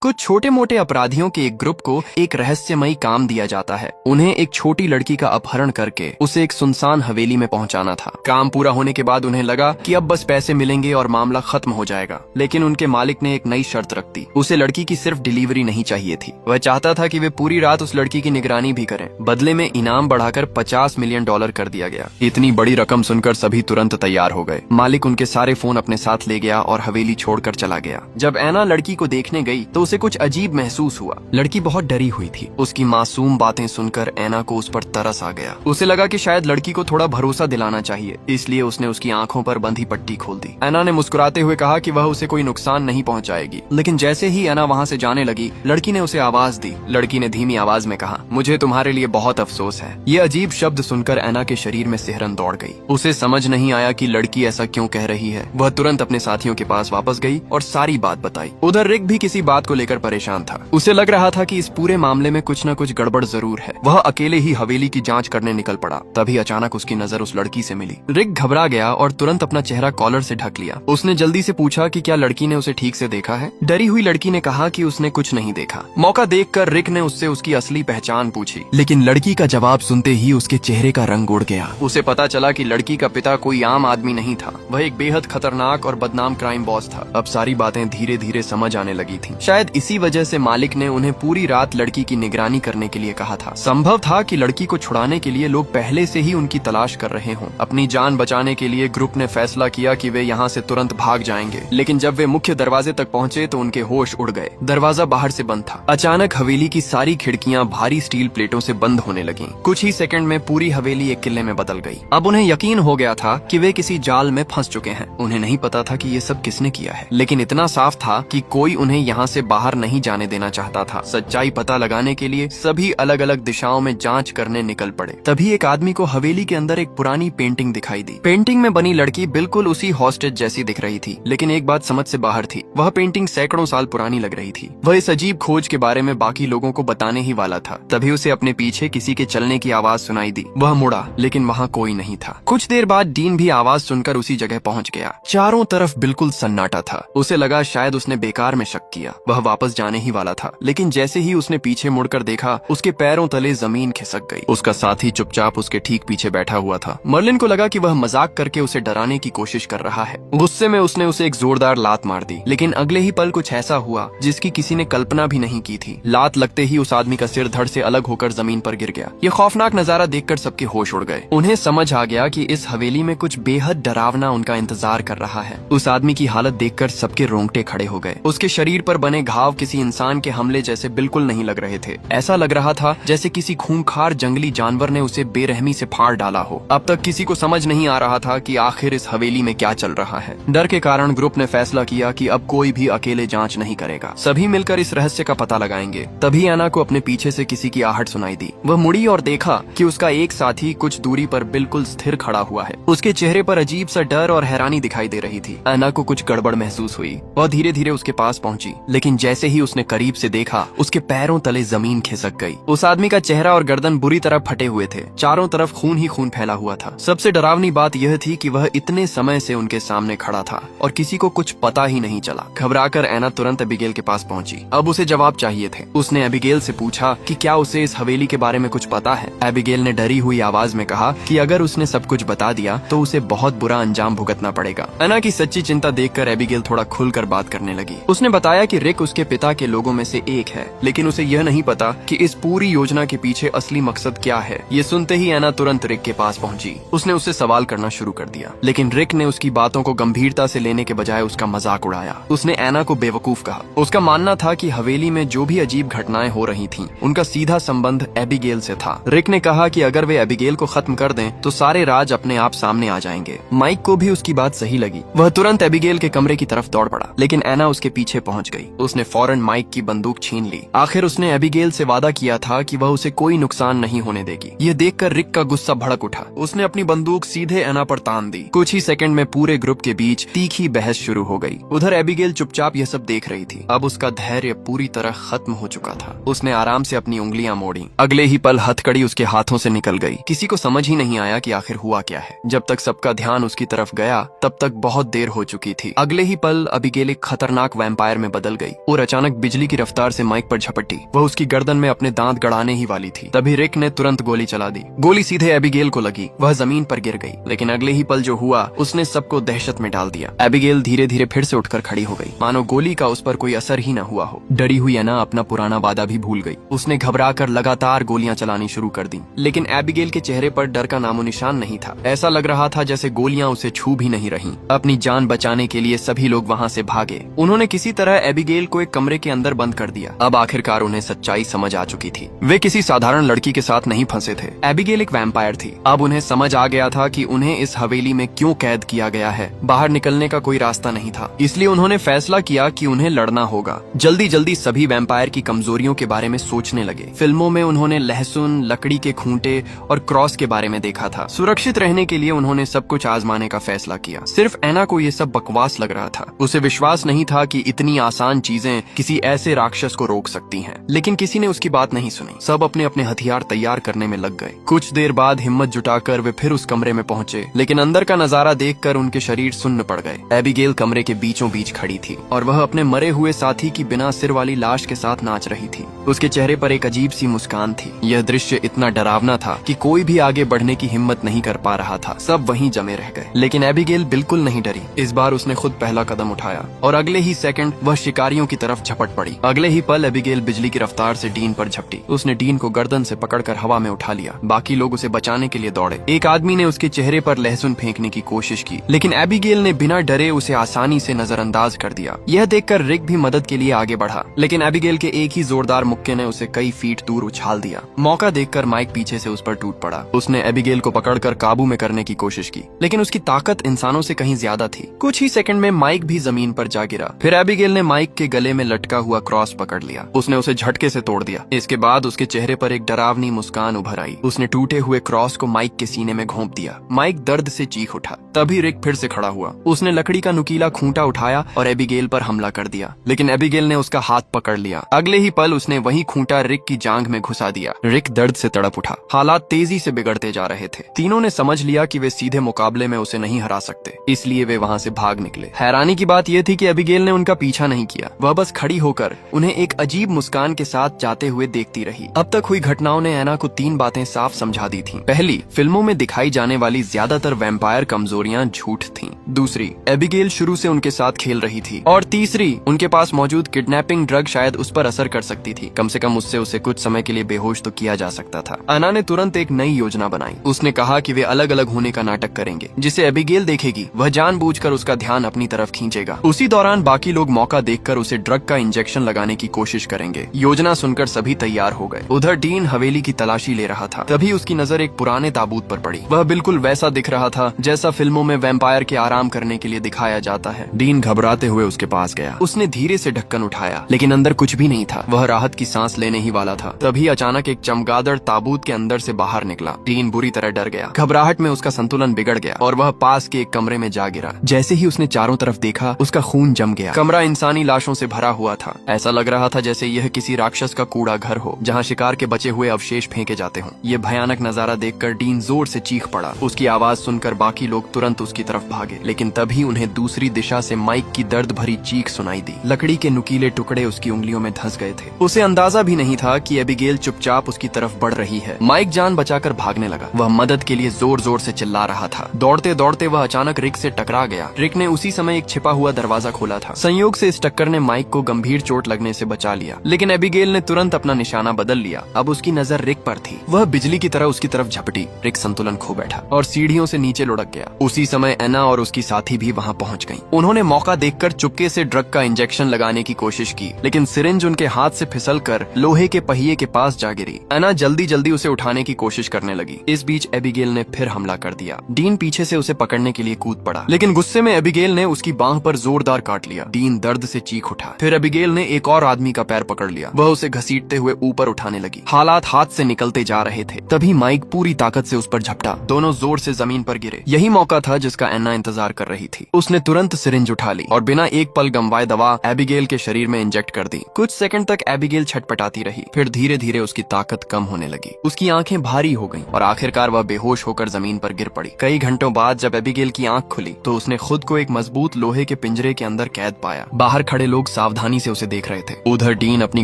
कुछ छोटे मोटे अपराधियों के एक ग्रुप को एक रहस्यमयी काम दिया जाता है। उन्हें एक छोटी लड़की का अपहरण करके उसे एक सुनसान हवेली में पहुंचाना था। काम पूरा होने के बाद उन्हें लगा कि अब बस पैसे मिलेंगे और मामला खत्म हो जाएगा, लेकिन उनके मालिक ने एक नई शर्त रख दी। उसे लड़की की सिर्फ डिलीवरी नहीं चाहिए थी, वह चाहता था कि वे पूरी रात उस लड़की की निगरानी भी करें। बदले में इनाम बढ़ाकर $50 मिलियन कर दिया गया। इतनी बड़ी रकम सुनकर सभी तुरंत तैयार हो गए। मालिक उनके सारे फोन अपने साथ ले गया और हवेली छोड़कर चला गया। जब ऐना लड़की को देखने गई तो उसे कुछ अजीब महसूस हुआ। लड़की बहुत डरी हुई थी। उसकी मासूम बातें सुनकर ऐना को उस पर तरस आ गया। उसे लगा कि शायद लड़की को थोड़ा भरोसा दिलाना चाहिए, इसलिए उसने उसकी आंखों पर बंधी पट्टी खोल दी। ऐना ने मुस्कुराते हुए कहा कि वह उसे कोई नुकसान नहीं पहुंचाएगी, लेकिन जैसे ही ऐना वहां से जाने लगी, लड़की ने उसे आवाज दी। लड़की ने धीमी आवाज में कहा, मुझे तुम्हारे लिए बहुत अफसोस है। ये अजीब शब्द सुनकर ऐना के शरीर में सिहरन दौड़ गई। उसे समझ नहीं आया कि लड़की ऐसा क्यों कह रही है। वह तुरंत अपने साथियों के पास वापस गई और सारी बात बताई। उधर रिक भी किसी बात को लेकर परेशान था। उसे लग रहा था कि इस पूरे मामले में कुछ न कुछ गड़बड़ जरूर है। वह अकेले ही हवेली की जांच करने निकल पड़ा। तभी अचानक उसकी नजर उस लड़की से मिली। रिक घबरा गया और तुरंत अपना चेहरा कॉलर से ढक लिया। उसने जल्दी से पूछा कि क्या लड़की ने उसे ठीक से देखा है। डरी हुई लड़की ने कहा कि उसने कुछ नहीं देखा। मौका देखकर रिक ने उससे उसकी असली पहचान पूछी, लेकिन लड़की का जवाब सुनते ही उसके चेहरे का रंग उड़ गया। उसे पता चला कि लड़की का पिता कोई आम आदमी नहीं था, वह एक बेहद खतरनाक और बदनाम क्राइम बॉस था। अब सारी बातें धीरे धीरे समझ आने लगी थीं। शायद इसी वजह से मालिक ने उन्हें पूरी रात लड़की की निगरानी करने के लिए कहा था। संभव था कि लड़की को छुड़ाने के लिए लोग पहले से ही उनकी तलाश कर रहे हों। अपनी जान बचाने के लिए ग्रुप ने फैसला किया कि वे यहाँ से तुरंत भाग जाएंगे, लेकिन जब वे मुख्य दरवाजे तक पहुँचे तो उनके होश उड़ गए। दरवाजा बाहर से बंद था। अचानक हवेली की सारी खिड़कियाँ भारी स्टील प्लेटों से बंद होने लगीं। कुछ ही सेकंड में पूरी हवेली एक किले में बदल गई। अब उन्हें यकीन हो गया था कि वे किसी जाल में फंस चुके हैं। उन्हें नहीं पता था कि ये सब किसने किया है, लेकिन इतना साफ था कि कोई उन्हें यहाँ से बाहर नहीं जाने देना चाहता था। सच्चाई पता लगाने के लिए सभी अलग अलग दिशाओं में जांच करने निकल पड़े। तभी एक आदमी को हवेली के अंदर एक पुरानी पेंटिंग दिखाई दी। पेंटिंग में बनी लड़की बिल्कुल उसी हॉस्टेज जैसी दिख रही थी, लेकिन एक बात समझ से बाहर थी। वह पेंटिंग सैकड़ों साल पुरानी लग रही थी। वह इस अजीब खोज के बारे में बाकी लोगों को बताने ही वाला था। तभी उसे अपने पीछे किसी के चलने की आवाज सुनाई दी। वह मुड़ा, लेकिन वहाँ कोई नहीं था। कुछ देर बाद डीन भी आवाज सुनकर उसी जगह पहुँच गया। चारों तरफ बिल्कुल सन्नाटा था। उसे लगा शायद उसने बेकार में शक किया। वह वापस जाने ही वाला था, लेकिन जैसे ही उसने पीछे मुड़कर देखा, उसके पैरों तले जमीन खिसक गई। उसका साथी चुपचाप उसके ठीक पीछे बैठा हुआ था। मर्लिन को लगा कि वह मजाक करके उसे डराने की कोशिश कर रहा है। गुस्से में उसने उसे एक जोरदार लात मार दी, लेकिन अगले ही पल कुछ ऐसा हुआ जिसकी किसी ने कल्पना भी नहीं की थी। लात लगते ही उस आदमी का सिर धड़ से अलग होकर जमीन पर गिर गया। ये खौफनाक नजारा देखकर सबके होश उड़ गए। उन्हें समझ आ गया कि इस हवेली में कुछ बेहद डरावना उनका इंतजार कर रहा है। उस आदमी की हालत देखकर सबके रोंगटे खड़े हो गए। उसके शरीर पर बने घाव किसी इंसान के हमले जैसे बिल्कुल नहीं लग रहे थे। ऐसा लग रहा था जैसे किसी खूंखार जंगली जानवर ने उसे बेरहमी से फाड़ डाला हो। अब तक किसी को समझ नहीं आ रहा था कि आखिर इस हवेली में क्या चल रहा है। डर के कारण ग्रुप ने फैसला किया कि अब कोई भी अकेले जांच नहीं करेगा। सभी मिलकर इस रहस्य का पता लगाएंगे। तभी ऐना को अपने पीछे से किसी की आहट सुनाई दी। वह मुड़ी और देखा कि उसका एक साथी कुछ दूरी पर बिल्कुल स्थिर खड़ा हुआ है। उसके चेहरे पर अजीब सा डर और हैरानी दिखाई दे रही थी। ऐना को कुछ गड़बड़ महसूस हुई। वह धीरे धीरे उसके पास पहुंची, लेकिन जैसे ही उसने करीब से देखा, उसके पैरों तले जमीन खिसक गई। उस आदमी का चेहरा और गर्दन बुरी तरह फटे हुए थे। चारों तरफ खून ही खून फैला हुआ था। सबसे डरावनी बात यह थी कि वह इतने समय से उनके सामने खड़ा था और किसी को कुछ पता ही नहीं चला। घबराकर ऐना तुरंत एबिगेल के पास पहुंची। अब उसे जवाब चाहिए थे। उसने एबिगेल से पूछा कि क्या उसे इस हवेली के बारे में कुछ पता है। एबिगेल ने डरी हुई आवाज में कहा कि अगर उसने सब कुछ बता दिया तो उसे बहुत बुरा अंजाम भुगतना पड़ेगा। ऐना की सच्ची चिंता देखकर एबिगेल थोड़ा खुलकर बात करने लगी। उसने बताया कि रिक उसके पिता के लोगों में से एक है, लेकिन उसे यह नहीं पता कि इस पूरी योजना के पीछे असली मकसद क्या है। ये सुनते ही ऐना तुरंत रिक के पास पहुंची। उसने उससे सवाल करना शुरू कर दिया, लेकिन रिक ने उसकी बातों को गंभीरता से लेने के बजाय उसका मजाक उड़ाया। उसने ऐना को बेवकूफ कहा। उसका मानना था कि हवेली में जो भी अजीब घटनाएं हो रही थीं, उनका सीधा संबंध एबिगेल से था। रिक ने कहा कि अगर वे एबिगेल को खत्म कर दें तो सारे राज अपने आप सामने आ जाएंगे। माइक को भी उसकी बात सही लगी। वह तुरंत एबिगेल के कमरे की तरफ दौड़ पड़ा, लेकिन ऐना उसके पीछे पहुंच गई। उसने फौरन माइक की बंदूक छीन ली। आखिर उसने एबिगेल से वादा किया था कि वह उसे कोई नुकसान नहीं होने देगी। ये देखकर रिक का गुस्सा भड़क उठा। उसने अपनी बंदूक सीधे ऐना पर तान दी। कुछ ही सेकंड में पूरे ग्रुप के बीच तीखी बहस शुरू हो गई। उधर एबिगेल चुपचाप यह सब देख रही थी। अब उसका धैर्य पूरी तरह खत्म हो चुका था। उसने आराम से अपनी उंगलियां मोड़ी। अगले ही पल हथकड़ी उसके हाथों से निकल गई। किसी को समझ ही नहीं आया कि आखिर हुआ क्या है। जब तक सबका ध्यान उसकी तरफ गया, तब तक बहुत देर हो चुकी थी। अगले ही पल एबिगेल एक खतरनाक वैम्पायर में बदल गई। और अचानक बिजली की रफ्तार से माइक पर झपटी। वह उसकी गर्दन में अपने दांत गड़ाने ही वाली थी। तभी रिक ने तुरंत गोली चला दी। गोली सीधे एबिगेल को लगी। वह जमीन पर गिर गई, लेकिन अगले ही पल जो हुआ उसने सबको दहशत में डाल दिया। एबिगेल धीरे धीरे फिर से उठकर खड़ी हो गई, मानो गोली का उस पर कोई असर ही न हुआ हो। डरी हुई एना अपना पुराना वादा भी भूल गई। उसने घबराकर लगातार गोलियां चलानी शुरू कर दी, लेकिन एबिगेल के चेहरे पर डर का नामो निशान नहीं था। ऐसा लग रहा था जैसे गोलियां उसे छू भी नहीं रहीं। अपनी जान बचाने के लिए सभी लोग वहां से भागे। उन्होंने किसी तरह एबिगेल को एक कमरे के अंदर बंद कर दिया। अब आखिरकार उन्हें सच्चाई समझ आ चुकी थी। वे किसी साधारण लड़की के साथ नहीं फंसे थे। एबिगेल एक वैम्पायर थी। अब उन्हें समझ आ गया था कि उन्हें इस हवेली में क्यों कैद किया गया है। बाहर निकलने का कोई रास्ता नहीं था, इसलिए उन्होंने फैसला किया कि उन्हें लड़ना होगा। जल्दी जल्दी सभी वैम्पायर की कमजोरियों के बारे में सोचने लगे। फिल्मों में उन्होंने लहसुन, लकड़ी के खूंटे और क्रॉस के बारे में देखा था। सुरक्षित रहने के लिए उन्होंने सब कुछ आजमाने का फैसला किया। सिर्फ एना को ये सब बकवास लग रहा था। उसे विश्वास नहीं था कि इतनी आसान चीजें किसी ऐसे राक्षस को रोक सकती हैं। लेकिन किसी ने उसकी बात नहीं सुनी। सब अपने अपने हथियार तैयार करने में लग गए। कुछ देर बाद हिम्मत जुटाकर वे फिर उस कमरे में पहुंचे, लेकिन अंदर का नजारा देखकर उनके शरीर सुन्न पड़ गए। एबिगेल कमरे के बीचों बीच खड़ी थी और वह अपने मरे हुए साथी की बिना सिर वाली लाश के साथ नाच रही थी। उसके चेहरे पर एक अजीब सी मुस्कान थी। यह दृश्य इतना डरावना था कि कोई भी आगे बढ़ने की हिम्मत नहीं कर पा रहा था। सब वहीं जमे रह गए। लेकिन एबिगेल बिल्कुल नहीं डरी। इस बार उसने खुद पहला कदम उठाया और अगले ही सेकंड वह शिकारियों की तरफ झपट पड़ी। अगले ही पल एबिगेल बिजली की रफ्तार से डीन पर झपटी। उसने डीन को गर्दन से पकड़कर हवा में उठा लिया। बाकी लोग उसे बचाने के लिए दौड़े। एक आदमी ने उसके चेहरे पर लहसुन फेंकने की कोशिश की, लेकिन एबिगेल ने बिना डरे उसे आसानी से नजरअंदाज कर दिया। यह देखकर रिक भी मदद के लिए आगे बढ़ा, लेकिन एबिगेल के एक ही जोरदार मुक्के ने उसे कई फीट दूर उछाल दिया। मौका देखकर माइक पीछे से उस पर टूट पड़ा। उसने एबिगेल को पकड़कर काबू में करने की कोशिश की, लेकिन उसकी ताकत इंसानों से कहीं ज्यादा थी। कुछ ही सेकंड में माइक भी जमीन पर जा गिरा। फिर एबिगेल ने माइक के गले में लटका हुआ क्रॉस पकड़ लिया। उसने उसे झटके से तोड़ दिया। इसके बाद उसके चेहरे पर एक डरावनी मुस्कान उभर आई। उसने टूटे हुए क्रॉस को माइक के सीने में घोंप दिया। माइक दर्द से चीख उठा। तभी रिक फिर से खड़ा हुआ। उसने लकड़ी का नुकीला खूंटा उठाया और एबिगेल पर हमला कर दिया, लेकिन एबिगेल ने उसका हाथ पकड़ लिया। अगले ही पल उसने वही खूंटा रिक की जांघ में घुसा दिया। रिक दर्द से तड़प उठा। हालात तेजी से बिगड़ते जा रहे थे। तीनों ने समझ लिया कि वे सीधे मुकाबले में उसे नहीं हरा सकते, इसलिए वे वहां से भाग निकले। हैरानी की बात यह थी कि एबिगेल ने उनका पीछा नहीं किया। वह बस खड़ी होकर उन्हें एक अजीब मुस्कान के साथ जाते हुए देखती रही। अब तक हुई घटनाओं ने एना को 3 बातें साफ समझा दी थीं। पहली, फिल्मों में दिखाई जाने वाली ज्यादातर वैम्पायर कमजोरियां झूठ थीं। दूसरी, एबिगेल शुरू से उनके साथ खेल रही थी। और तीसरी, उनके पास मौजूद किडनैपिंग ड्रग शायद उस पर असर कर सकती थी। कम से कम उससे उसे कुछ समय के लिए बेहोश तो किया जा सकता था। एना ने तुरंत एक नई योजना बनाई। उसने कहा कि वे अलग अलग होने का नाटक करेंगे, जिसे एबिगेल देखेगी। वह जानबूझकर उसका ध्यान अपनी तरफ खींचेगा। उसी दौरान बाकी लोग मौका देखकर उसे ड्रग का इंजेक्शन लगाने की कोशिश करेंगे। योजना सुनकर सभी तैयार हो गए। उधर डीन हवेली की तलाशी ले रहा था। तभी उसकी नजर एक पुराने ताबूत पर पड़ी। वह बिल्कुल वैसा दिख रहा था जैसा फिल्मों में वैम्पायर के आराम करने के लिए दिखाया जाता है। डीन घबराते हुए उसके पास गया। उसने धीरे से ढक्कन उठाया, लेकिन अंदर कुछ भी नहीं था। वह राहत की सांस लेने ही वाला था। तभी अचानक एक चमगादड़ ताबूत के अंदर से बाहर निकला। डीन बुरी तरह डर गया। घबराहट में उसका संतुलन बिगड़ गया और वह पास के एक कमरे में जा गिरा। जैसे ही उसने चारों तरफ देखा, उसका खून जम गया। कमरा इंसानी लाशों से भरा हुआ था। ऐसा लग रहा था जैसे यह किसी राक्षस का कूड़ा घर हो, जहाँ शिकार के बचे हुए अवशेष फेंके जाते हों। यह भयानक नजारा देखकर डीन जोर से चीख पड़ा। उसकी आवाज सुनकर बाकी लोग तुरंत उसकी तरफ भागे, लेकिन तभी उन्हें दूसरी दिशा से माइक की दर्द भरी चीख सुनाई दी। लकड़ी के नुकीले टुकड़े उसकी उंगलियों में धंस गए थे। उसे अंदाजा भी नहीं था कि एबिगेल चुपचाप उसकी तरफ बढ़ रही है। माइक जान बचाकर भागने लगा। वह मदद के लिए जोर जोर से चिल्ला रहा था। दौड़ते दौड़ते वह अचानक रिक से टकरा गया। रिक ने उसी समय एक छिपा हुआ दरवाजा खोला था। संयोग से इस टक्कर ने माइक को गंभीर चोट लगने से बचा लिया, लेकिन एबिगेल ने तुरंत अपना निशाना बदल लिया। अब उसकी नजर रिक पर थी। वह बिजली की तरह उसकी तरफ झपटी। रिक संतुलन खो बैठा और सीढ़ियों से नीचे लुढ़क गया। उसी समय एना और उसकी साथी भी वहां पहुंच गईं। उन्होंने मौका देखकर चुपके से ड्रग का इंजेक्शन लगाने की कोशिश की, लेकिन सिरिंज उनके हाथ से फिसलकर लोहे के पहिए के पास जा गिरी। एना जल्दी जल्दी उसे उठाने की कोशिश करने लगी। इस बीच एबिगेल ने फिर हमला कर दिया। डीन पीछे से उसे पकड़ने के लिए कूद पड़ा, लेकिन गुस्से में एबिगेल ने उसकी बांह पर जोरदार काट लिया। डीन दर्द से चीख उठा। फिर एबिगेल ने एक और आदमी का पैर पकड़ लिया। वह उसे घसीटते हुए ऊपर उठाने लगी। हालात हाथ से निकलते जा रहे थे। तभी माइक पूरी ताकत से उस पर झपटा। दोनों जोर से जमीन पर गिरे। यही मौका था जिसका एना इंतजार कर रही थी। उसने तुरंत सिरिंज उठा ली और बिना एक पल गंवाए दवा एबिगेल के शरीर में इंजेक्ट कर दी। कुछ सेकंड तक एबिगेल छटपटाती रही। फिर धीरे धीरे उसकी ताकत कम होने लगी। उसकी आंखें भारी हो गईं और आखिरकार वह बेहोश होकर जमीन पर गिर पड़ी। कई घंटों बाद जब एबिगेल की आंख खुली तो उसने खुद को एक मजबूत लोहे के पिंजरे के अंदर कैद पाया। बाहर खड़े लोग सावधानी से उसे देख रहे थे। उधर डीन अपनी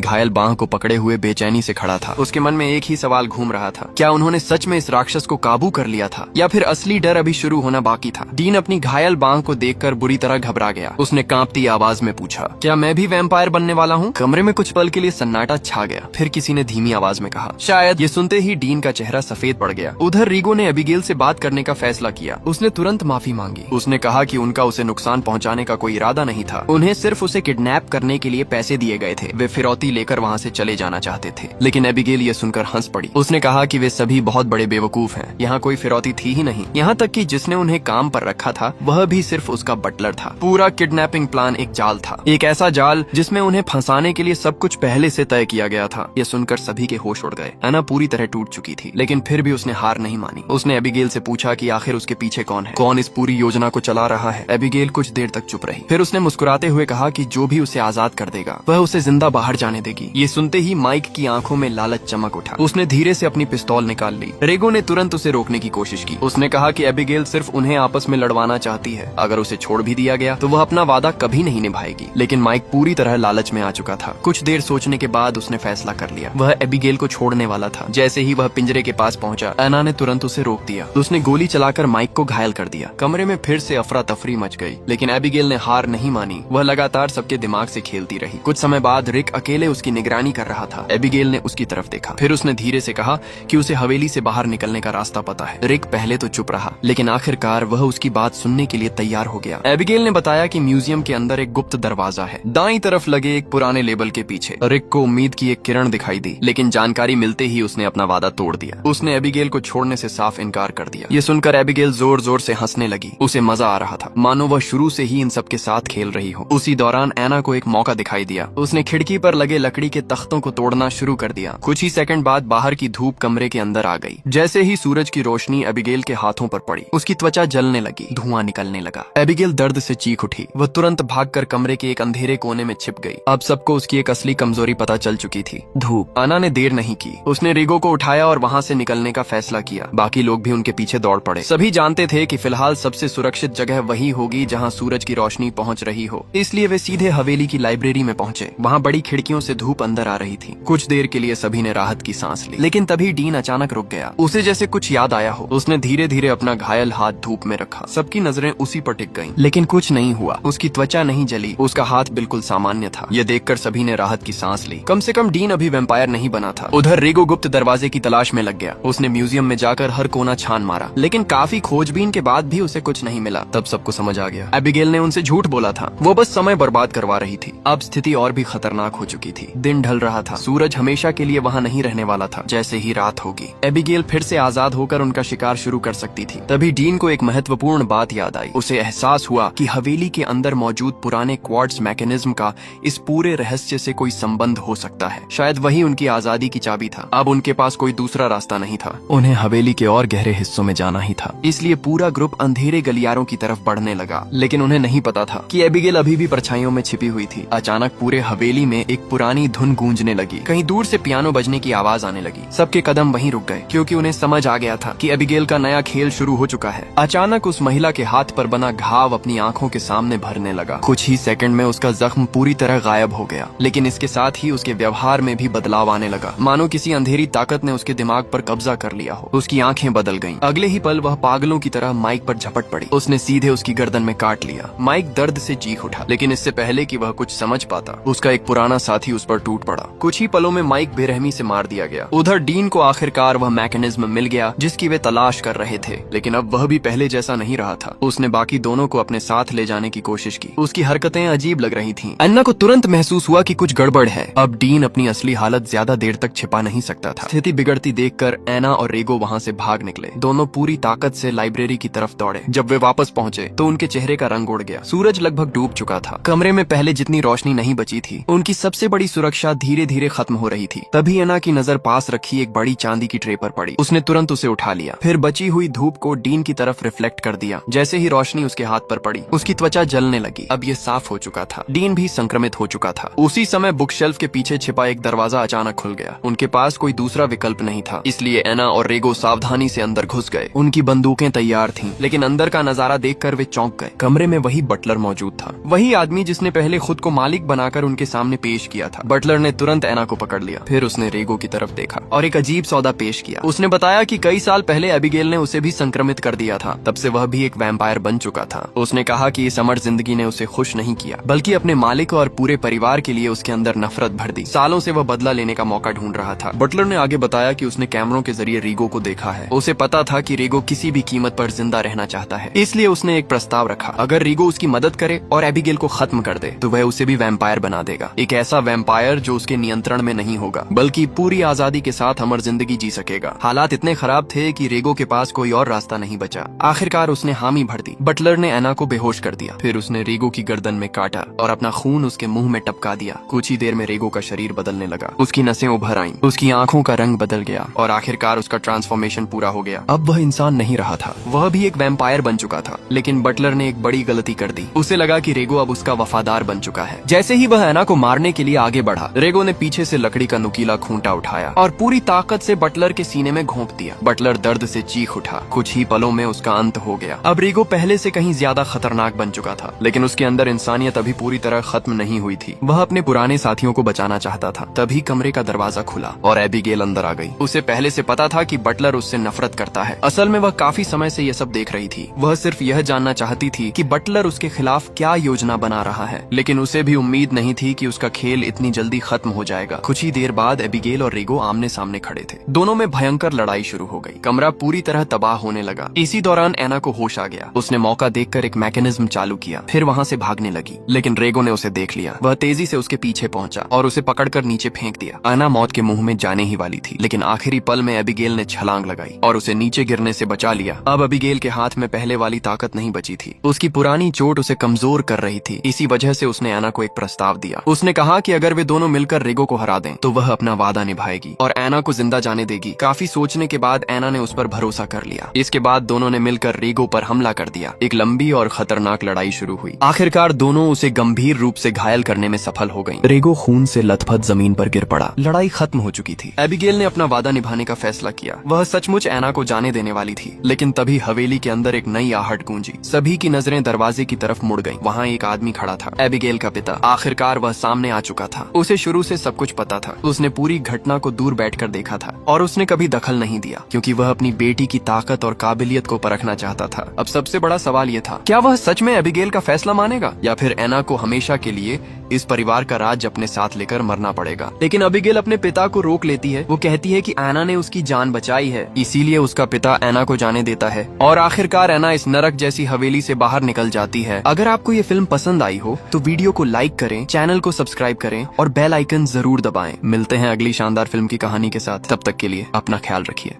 घायल बांह को पकड़े हुए बेचैनी से खड़ा था। उसके मन में एक ही सवाल घूम रहा था, क्या उन्होंने सच में इस राक्षस को काबू कर लिया था या फिर असली डर अभी शुरू होना बाकी था। डीन अपनी घायल बांह को देखकर बुरी तरह घबरा गया। उसने कांपती आवाज में पूछा, क्या मैं भी वैम्पायर बनने वाला हूँ? कमरे में कुछ पल के लिए सन्नाटा छा गया। फिर किसी ने धीमी आवाज में कहा, शायद। ये सुनते ही डीन का चेहरा सफेद पड़ गया। उधर रीगो ने एबिगेल से बात करने का फैसला किया। उसने तुरंत माफी मांगी। उसने कहा कि उनका उसे नुकसान पहुंचाने का कोई इरादा नहीं था। उन्हें सिर्फ उसे किडनैप करने के लिए पैसे दिए गए थे। वे फिरौती लेकर वहाँ से चले जाना चाहते थे। लेकिन एबिगेल ये सुनकर हंस पड़ी। उसने कहा कि वे सभी बहुत बड़े बेवकूफ हैं। यहाँ कोई फिरौती थी ही नहीं। यहाँ तक कि जिसने उन्हें काम पर रखा था वह भी सिर्फ उसका बटलर था। पूरा किडनैपिंग प्लान एक जाल था, एक ऐसा जाल जिसमें उन्हें फंसाने के लिए सब कुछ पहले से तय किया गया था। ये सुनकर सभी के होश उड़ गए। एना पूरी तरह टूट चुकी थी, लेकिन फिर भी उसने हार नहीं मानी। उसने एबिगेल से पूछा कि आखिर उसके पीछे कौन है, कौन इस पूरी योजना को चला रहा है। एबिगेल कुछ देर तक चुप रही। फिर उसने मुस्कुराते हुए कहा कि जो भी उसे आजाद कर देगा वह उसे जिंदा बाहर जाने देगी। ये सुनते ही माइक की आंखों में लालच चमक उठा। उसने धीरे से अपनी पिस्तौल निकाल ली। रेगो ने तुरंत उसे रोकने की कोशिश की। उसने कहा कि एबिगेल सिर्फ उन्हें आपस में लड़वाना चाहती है। अगर उसे छोड़ भी दिया गया तो वह अपना वादा कभी नहीं निभाएगी। लेकिन माइक पूरी तरह लालच में आ चुका था। कुछ देर सोचने के बाद उसने फैसला कर लिया। वह एबिगेल को छोड़ने वाला था। जैसे ही वह पिंजरे के पास पहुंचा, एना ने तुरंत उसे रोक दिया। उसने गोली चलाकर माइक को घायल कर दिया। कमरे में फिर से अफरा तफरी मच गई, लेकिन एबिगेल ने हार नहीं मानी। वह लगातार सबके दिमाग से खेलती रही। कुछ समय बाद रिक अकेले उसकी निगरानी कर रहा था। एबिगेल ने उसकी तरफ देखा। फिर उसने धीरे से कहा कि उसे हवेली से बाहर निकलने का रास्ता पता है। रिक पहले तो चुप रहा, लेकिन आखिरकार वह उसकी बात सुनने के लिए तैयार हो गया। एबिगेल ने बताया कि म्यूजियम के अंदर एक गुप्त दरवाजा है, दाईं तरफ लगे एक पुराने लेबल के पीछे। रिक को उम्मीद की एक किरण दिखाई दी, लेकिन जानकारी मिलते ही उसने अपना वादा तोड़ दिया। उसने एबिगेल को छोड़ने से साफ इनकार कर दिया। ये सुनकर एबिगेल जोर जोर से हंसने लगी। उसे मजा आ रहा था, मानो वह शुरू से ही इन सब के साथ खेल रही हो। उसी दौरान एना को एक मौका दिखाई दिया। उसने खिड़की पर लगे लकड़ी के तख्तों को तोड़ना शुरू कर दिया। कुछ ही सेकंड बाद बाहर की धूप कमरे के अंदर आ गई। जैसे ही सूरज की रोशनी एबिगेल के हाथों पर पड़ी, उसकी त्वचा जलने लगी, धुआं निकलने लगा। एबिगेल दर्द से चीख उठी। वह तुरंत भागकर कमरे के एक अंधेरे कोने में छिप गई। अब सबको उसकी एक असली कमजोरी पता चल चुकी थी, धूप। आना ने देर नहीं की। उसने रीगो को उठाया और वहाँ से निकलने का फैसला किया। बाकी लोग भी उनके पीछे दौड़ पड़े। सभी जानते थे कि फिलहाल सबसे सुरक्षित जगह वही होगी जहाँ सूरज की रोशनी पहुँच रही हो। इसलिए वे सीधे हवेली की लाइब्रेरी में पहुँचे। वहाँ बड़ी खिड़कियों से धूप अंदर आ रही थी। कुछ देर के लिए सभी ने राहत की सांस ली, लेकिन तभी डीन अचानक रुक गया। उसे जैसे कुछ याद आया हो। उसने धीरे धीरे अपना घायल हाथ धूप में रखा। सबकी नजरें उसी पर टिक गईं, लेकिन कुछ नहीं हुआ। उसकी त्वचा नहीं जली, उसका हाथ बिल्कुल सामान्य था। यह देखकर सभी ने राहत की सांस ली। कम से कम डीन अभी वैम्पायर नहीं बना था। उधर रीगो गुप्त दरवाजे की तलाश में लग गया। उसने म्यूजियम में जाकर हर कोना छान मारा, लेकिन काफी खोजबीन के बाद भी उसे कुछ नहीं मिला। तब सबको समझ आ गया, एबिगेल ने उनसे झूठ बोला था। वो बस समय बर्बाद करवा रही थी। अब स्थिति और भी खतरनाक हो चुकी थी। दिन ढल रहा था। सूरज हमेशा के लिए वहाँ नहीं रहने वाला था। जैसे ही रात होगी, एबिगेल फिर से आजाद होकर उनका शिकार शुरू कर सकती थी। तभी डीन को एक महत्वपूर्ण बात याद आई। उसे एहसास हुआ कि हवेली के अंदर मौजूद पुराने क्वार्ट्ज मैकेनिज्म का इस पूरे रहस्य से कोई संबंध हो सकता है। शायद वही उनकी आजादी की चाबी था। अब उनके पास कोई दूसरा रास्ता नहीं था। उन्हें हवेली के और गहरे हिस्सों में जाना ही था। इसलिए पूरा ग्रुप अंधेरे गलियारों की तरफ बढ़ने लगा, लेकिन उन्हें नहीं पता था कि एबिगेल अभी भी परछाइयों में छिपी हुई थी। अचानक पूरे हवेली में एक पुरानी धुन गूंजने लगी। कहीं दूर से पियानो बजने की आवाज आने लगी। सबके कदम वहीं रुक गए, क्योंकि उन्हें समझ आ गया था कि एबिगेल का नया खेल शुरू हो चुका है। अचानक उस महिला के हाथ पर बना घाव अपनी आंखों के सामने भरने लगा। कुछ ही सेकंड में उसका जख्म पूरी तरह गायब हो गया, लेकिन इसके साथ ही उसके व्यवहार में भी बदलाव आने लगा, मानो किसी अंधेरी ताकत ने उसके दिमाग पर कब्जा कर लिया हो। उसकी आंखें बदल गईं। अगले ही पल वह पागलों की तरह माइक पर झपट पड़ी। उसने सीधे उसकी गर्दन में काट लिया। माइक दर्द से चीख उठा, लेकिन इससे पहले कि वह कुछ समझ पाता, उसका एक पुराना साथी उस पर टूट पड़ा। कुछ ही पलों में माइक बेरहमी से मार दिया गया। उधर डीन को आखिरकार वह मैकेनिज्म मिल गया जिसकी वे तलाश कर रहे थे, लेकिन अब वह भी पहले जैसा नहीं रहा था। उसने बाकी दोनों को अपने साथ ले जाने की कोशिश की। उसकी हरकतें अजीब लग रही थीं। अन्ना को तुरंत महसूस हुआ कि कुछ गड़बड़ है। अब डीन अपनी असली हालत ज्यादा देर तक छिपा नहीं सकता था। स्थिति बिगड़ती देखकर एना और रेगो वहाँ से भाग निकले। दोनों पूरी ताकत से लाइब्रेरी की तरफ दौड़े। जब वे वापस पहुँचे तो उनके चेहरे का रंग उड़ गया। सूरज लगभग डूब चुका था। कमरे में पहले जितनी रोशनी नहीं बची थी। उनकी सबसे बड़ी सुरक्षा धीरे धीरे खत्म हो रही थी। तभी एना की नजर पास रखी एक बड़ी चांदी की ट्रे पर पड़ी। उसने तुरंत उसे उठा लिया, फिर बची हुई धूप को डीन की तरफ रिफ्लेक्ट कर दिया। जैसे ही रोशनी उसके हाथ पर पड़ी, उसकी त्वचा जलने लगी। अब ये साफ हो चुका था, डीन भी संक्रमित हो चुका था। उसी समय बुक शेल्फ के पीछे छिपा एक दरवाजा अचानक खुल गया। उनके पास कोई दूसरा विकल्प नहीं था, इसलिए एना और रेगो सावधानी से अंदर घुस गए। उनकी बंदूकें तैयार थीं, लेकिन अंदर का नजारा देखकर वे चौंक गए। कमरे में वही बटलर मौजूद था, वही आदमी जिसने पहले खुद को मालिक बनाकर उनके सामने पेश किया था। बटलर ने तुरंत एना को पकड़ लिया, फिर उसने रेगो की तरफ देखा और एक अजीब सौदा पेश किया। उसने बताया कि कई साल पहले एबिगेल ने उसे भी संक्रमित कर दिया था, तब से वह भी एक वैम्पायर बन चुका था। उसने कहा कि इस अमर जिंदगी ने उसे खुश नहीं किया, बल्कि अपने मालिक और पूरे परिवार के लिए उसके अंदर नफरत भर दी। सालों से वह बदला लेने का मौका ढूंढ रहा था। बटलर ने आगे बताया कि उसने कैमरों के जरिए रेगो को देखा है। उसे पता था कि रेगो किसी भी कीमत पर जिंदा रहना चाहता है, इसलिए उसने एक प्रस्ताव रखा। अगर रेगो उसकी मदद करे और एबिगेल को खत्म कर दे तो वह उसे भी वैम्पायर बना देगा। एक ऐसा वैम्पायर जो उसके नियंत्रण में नहीं होगा, बल्कि पूरी आजादी के साथ अमर जिंदगी जी सकेगा। हालात इतने खराब थे कि रेगो के पास कोई और रास्ता नहीं बचा। आखिरकार उसने हामी भर दी। बटलर ने एना को बेहोश कर दिया, फिर उसने रेगो की गर्दन में काटा और अपना खून उसके मुंह में टपका दिया। कुछ ही देर में रेगो का शरीर बदलने लगा, उसकी नसें उभर आईं, उसकी आंखों का रंग बदल गया और आखिरकार उसका ट्रांसफॉर्मेशन पूरा हो गया। अब वह इंसान नहीं रहा था, वह भी एक वैम्पायर बन चुका था। लेकिन बटलर ने एक बड़ी गलती कर दी। उसे लगा कि रेगो अब उसका वफादार बन चुका है। जैसे ही वह एना को मारने के लिए आगे बढ़ा, रेगो ने पीछे से लकड़ी का नुकीला खूंटा उठाया और पूरी ताकत से बटलर के सीने में घोंप दिया। बटलर दर्द से चीख उठा। कुछ ही पलों में उसका अंत हो गया। अब रेगो पहले से कहीं ज्यादा खतरनाक बन चुका था, लेकिन उसके अंदर इंसानियत अभी पूरी तरह खत्म नहीं हुई थी। वह अपने पुराने साथियों को बचाना चाहता था। तभी कमरे का दरवाजा खुला और एबिगेल अंदर आ गई। उसे पहले से पता था कि बटलर उससे नफरत करता है। असल में वह काफी समय से यह सब देख रही थी। वह सिर्फ यह जानना चाहती थी कि बटलर उसके खिलाफ क्या योजना बना रहा है, लेकिन उसे भी उम्मीद नहीं थी कि उसका खेल इतनी जल्दी खत्म हो जाएगा। कुछ ही देर बाद एबिगेल और रेगो आमने सामने खड़े थे। दोनों में भयंकर लड़ाई शुरू हो गई। कमरा पूरी तरह तबाह होने लगा। इसी दौरान एना को होश आ गया। उसने मौका देखकर एक मैकेनिज्म चालू किया, फिर वहाँ से भागने लगी, लेकिन रेगो ने उसे देख लिया। वह तेजी से उसके पीछे पहुंचा और उसे पकड़कर नीचे फेंक दिया। एना मौत के मुंह में जाने ही वाली थी, लेकिन आखिरी पल में एबिगेल ने छलांग लगाई और उसे नीचे गिरने से बचा लिया। अब एबिगेल के हाथ में पहले वाली ताकत नहीं बची थी। उसकी पुरानी चोट उसे कमजोर कर रही थी। इसी वजह से उसने एना को एक प्रस्ताव दिया। उसने कहा कि अगर वे दोनों मिलकर रेगो को हरा दें तो वह अपना वादा निभाएगी और एना को जिंदा जाने देगी। काफी सोचने के बाद एना ने उस पर भरोसा कर लिया। इसके बाद दोनों ने मिलकर रेगो पर हमला कर दिया। एक लंबी और खतरनाक लड़ाई शुरू हुई। आखिरकार दोनों उसे गंभीर रूप से घायल करने में सफल हो गईं। रेगो खून से लथपथ जमीन पर गिर पड़ा। लड़ाई खत्म हो चुकी थी। एबिगेल ने अपना वादा निभाने का फैसला किया। वह सचमुच एना को जाने देने वाली थी, लेकिन तभी हवेली के अंदर एक नई आहट गूंजी। सभी की नजरें दरवाजे की तरफ मुड़ गईं। वहाँ एक आदमी खड़ा था, एबिगेल का पिता। आखिरकार वह सामने आ चुका था। उसे शुरू से सब कुछ पता था। उसने पूरी घटना को दूर बैठकर देखा था और उसने कभी दखल नहीं दिया, क्योंकि वह अपनी बेटी की ताकत और काबिलियत को परखना चाहता था। अब सबसे बड़ा सवाल यह था, क्या वह सच में एबिगेल का फैसला मानेगा या फिर एना को हमेशा के लिए इस परिवार का राज अपने साथ लेकर मरना पड़ेगा। लेकिन एबिगेल अपने पिता को रोक लेती है। वो कहती है कि एना ने उसकी जान बचाई है, इसीलिए उसका पिता एना को जाने देता है और आखिरकार एना इस नरक जैसी हवेली से बाहर निकल जाती है। अगर आपको ये फिल्म पसंद आई हो तो वीडियो को लाइक करें, चैनल को सब्सक्राइब करें और बेल आइकन जरूर दबाएं। मिलते हैं अगली शानदार फिल्म की कहानी के साथ। तब तक के लिए अपना ख्याल रखिए।